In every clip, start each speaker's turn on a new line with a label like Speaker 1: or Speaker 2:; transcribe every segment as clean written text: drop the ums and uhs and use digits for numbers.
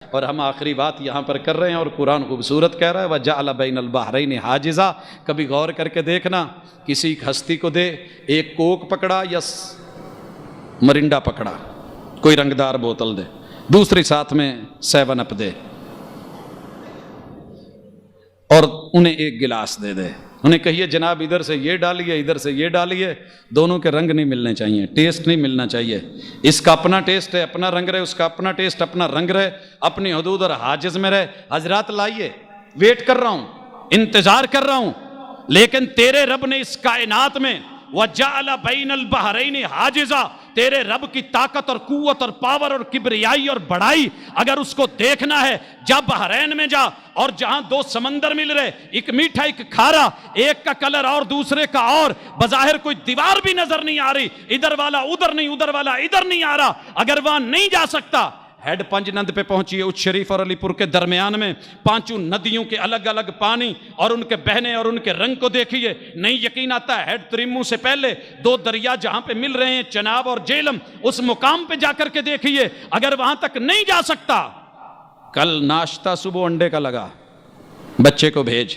Speaker 1: اور ہم آخری بات یہاں پر کر رہے ہیں اور قرآن خوبصورت کہہ رہا ہے وَجَعَلَ بَيْنَ الْبَحْرَيْنِ حَاجِزًا. کبھی غور کر کے دیکھنا، کسی ہستی کو دے ایک کوک پکڑا یا مرنڈا پکڑا، کوئی رنگدار بوتل دے، دوسری ساتھ میں 7 اپ دے اور انہیں ایک گلاس دے دے، انہیں کہیے جناب ادھر سے یہ ڈالیے ادھر سے یہ ڈالیے، دونوں کے رنگ نہیں ملنے چاہیے، ٹیسٹ نہیں ملنا چاہیے. اس کا اپنا ٹیسٹ ہے، اپنا رنگ رہے، اس کا اپنا ٹیسٹ اپنا رنگ رہے، اپنی حدود اور حاجز میں رہے. حضرات لائیے، ویٹ کر رہا ہوں، انتظار کر رہا ہوں، لیکن تیرے رب نے اس کائنات میں وَجَعَلَ بَيْنَ الْبَحْرَيْنِ حَاجِزًا، تیرے رب کی طاقت اور قوت اور پاور اور کبریائی اور بڑائی اگر اس کو دیکھنا ہے، جا بحرین میں جا، اور جہاں 2 سمندر مل رہے، ایک میٹھا ایک کھارا، ایک کا کلر اور دوسرے کا اور، بظاہر کوئی دیوار بھی نظر نہیں آ رہی، ادھر والا ادھر نہیں، ادھر والا ادھر نہیں آ رہا، اگر وہاں نہیں جا سکتا، ہیڈ پنج نند پہ پہنچیے، اچ شریف اور علی پور کے درمیان میں 5 ندیوں کے الگ الگ پانی اور ان کے بہنے اور ان کے رنگ کو دیکھیے. نہیں یقین آتا ہے، ہیڈ تریمو سے پہلے 2 دریا جہاں پہ مل رہے ہیں، چناب اور جیلم، اس مقام پہ جا کر کے دیکھیے. اگر وہاں تک نہیں جا سکتا، کل ناشتہ صبح انڈے کا لگا، بچے کو بھیج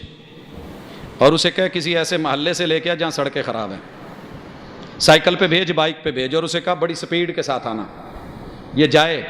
Speaker 1: اور اسے کہہ کسی ایسے محلے سے لے کے جہاں سڑکیں خراب ہیں، سائیکل پہ بھیج، بائک پہ بھیج، اور اسے کہا بڑی سپیڈ کے ساتھ آنا. یہ جائے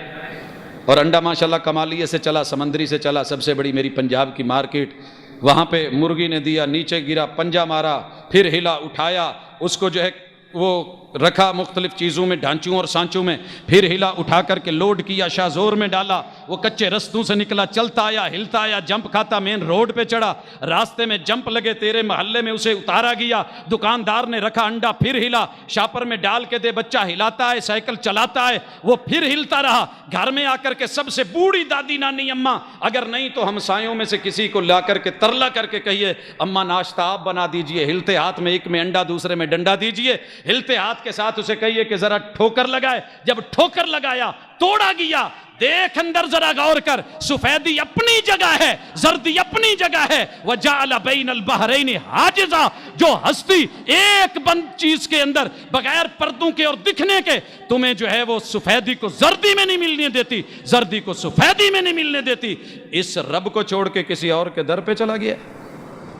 Speaker 1: اور انڈا ماشاءاللہ کمالیے سے چلا، سمندری سے چلا، سب سے بڑی میری پنجاب کی مارکیٹ، وہاں پہ مرغی نے دیا، نیچے گرا، پنجا مارا، پھر ہلا، اٹھایا، اس کو جو ہے وہ رکھا مختلف چیزوں میں، ڈھانچوں اور سانچوں میں، پھر ہلا، اٹھا کر کے لوڈ کیا، شاہ زور میں ڈالا، وہ کچے رستوں سے نکلا، چلتا آیا، ہلتا آیا، جمپ کھاتا، مین روڈ پہ چڑھا، راستے میں جمپ لگے، تیرے محلے میں اسے اتارا گیا، دکاندار نے رکھا انڈا، پھر ہلا، شاپر میں ڈال کے دے، بچہ ہلاتا ہے، سائیکل چلاتا ہے، وہ پھر ہلتا رہا. گھر میں آ کر کے سب سے بوڑھی دادی نانی اماں، اگر نہیں تو ہمسایوں میں سے کسی کو لا کر کے ترلا کر کے کہیے اماں ناشتہ آپ بنا دیجئے، ہلتے ہاتھ میں ایک میں انڈا دوسرے میں ڈنڈا دیجئے، ہلتے ہاتھ کے ساتھ اسے کہیے کہ ذرا ٹھوکر لگائے. جب ٹھوکر لگایا، توڑا گیا، دیکھ اندر ذرا غور کر، سفیدی اپنی جگہ ہے، زردی اپنی جگہ ہے. وَجَعَلَ بَيْنَ الْبَحْرَيْنِ حَاجِزًا، جو ہستی ایک بند چیز کے اندر بغیر پردوں کے اور دکھنے کے تمہیں جو ہے وہ سفیدی کو زردی میں نہیں ملنے دیتی، زردی کو سفیدی میں نہیں ملنے دیتی، اس رب کو چھوڑ کے کسی اور کے در پہ چلا گیا.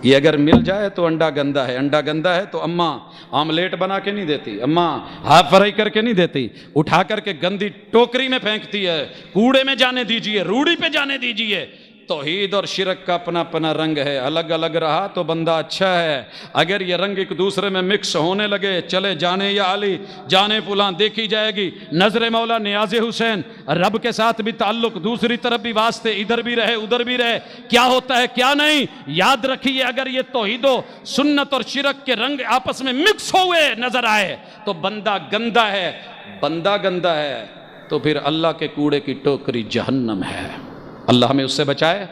Speaker 1: یہ اگر مل جائے تو انڈا گندا ہے، انڈا گندا ہے تو اماں آملیٹ بنا کے نہیں دیتی، اماں ہاف فرائی کر کے نہیں دیتی، اٹھا کر کے گندی ٹوکری میں پھینکتی ہے. کوڑے میں جانے دیجئے، روڑی پہ جانے دیجئے. توحید اور شرک کا اپنا اپنا رنگ ہے، الگ الگ رہا تو بندہ اچھا ہے. اگر یہ رنگ ایک دوسرے میں مکس ہونے لگے، چلے جانے یا علی جانے فلان دیکھی جائے گی. نظر مولا نیاز حسین، رب کے ساتھ بھی تعلق، دوسری طرف بھی واسطے، ادھر بھی رہے ادھر بھی رہے، کیا ہوتا ہے کیا نہیں. یاد رکھیے اگر یہ توحید و سنت اور شرک کے رنگ آپس میں مکس ہوئے نظر آئے تو بندہ گندا ہے. بندہ گندا ہے تو پھر اللہ کے کوڑے کی ٹوکری جہنم ہے. اللہ ہمیں اس سے بچائے.